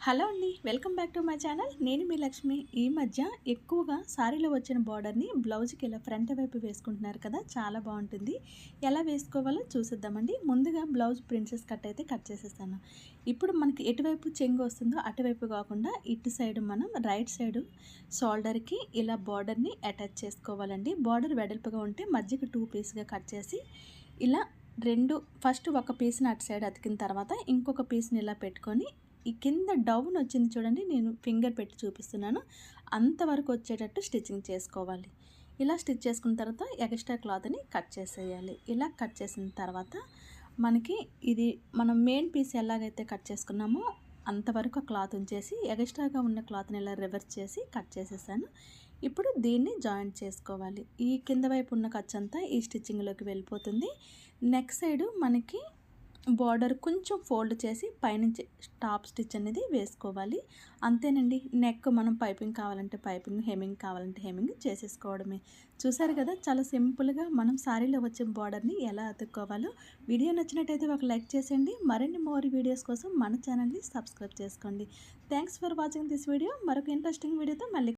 Hello అండి, welcome back to my channel. నేను మీ లక్ష్మి. ఈ మధ్య ఎక్కువగా సారీలో వచ్చిన బార్డర్ని బ్లౌజ్కి ఇలా ఫ్రంట్ వైపు వేసుకుంటున్నారు కదా, చాలా బాగుంటుంది. ఎలా వేసుకోవాలో చూసిద్దామండి. ముందుగా బ్లౌజ్ ప్రిన్సెస్ కట్ అయితే కట్ చేసేస్తాను. ఇప్పుడు మనకి ఎటువైపు చెంగు వస్తుందో అటువైపు కాకుండా ఇటు సైడ్ మనం రైట్ సైడ్ షోల్డర్కి ఇలా బార్డర్ని అటాచ్ చేసుకోవాలండి. బార్డర్ వెడల్పుగా ఉంటే మధ్యకి 2 పీస్గా కట్ చేసి ఇలా ఫస్ట్ ఒక పీస్ని అటు సైడ్ అతికిన తర్వాత ఇంకొక పీస్ని ఇలా పెట్టుకొని ఈ కింద డౌన్ వచ్చింది చూడండి, నేను ఫింగర్ పెట్టి చూపిస్తున్నాను, అంతవరకు వచ్చేటట్టు స్టిచ్చింగ్ చేసుకోవాలి. ఇలా స్టిచ్ చేసుకున్న తర్వాత ఎక్స్ట్రా క్లాత్ని కట్ చేసేయాలి. ఇలా కట్ చేసిన తర్వాత మనకి ఇది మనం మెయిన్ పీస్ ఎలాగైతే కట్ చేసుకున్నామో అంతవరకు క్లాత్ ఉంచేసి ఎక్స్ట్రాగా ఉన్న క్లాత్ని ఇలా రివర్స్ చేసి కట్ చేసేసాను. ఇప్పుడు దీన్ని జాయింట్ చేసుకోవాలి. ఈ కింద వైపు ఉన్న ఖర్చు అంతా ఈ స్టిచ్చింగ్లోకి వెళ్ళిపోతుంది. నెక్ సైడ్ మనకి బార్డర్ కొంచెం ఫోల్డ్ చేసి పైనుంచి టాప్ స్టిచ్ అనేది వేసుకోవాలి. అంతేనండి. నెక్ మనం పైపింగ్ కావాలంటే పైపింగ్, హెమ్మింగ్ కావాలంటే హెమ్మింగ్ చేసేసుకోవడమే. చూసారు కదా, చాలా సింపుల్గా మనం సారీలో వచ్చే బార్డర్ని ఎలా అతుక్కోవాలో. వీడియో నచ్చినట్టయితే ఒక లైక్ చేసేయండి. మరిన్ని మోర్ వీడియోస్ కోసం మన ఛానల్ని సబ్స్క్రైబ్ చేసుకోండి. Thanks for watching this video. మరొక ఇంట్రెస్టింగ్ వీడియోతో మళ్ళీ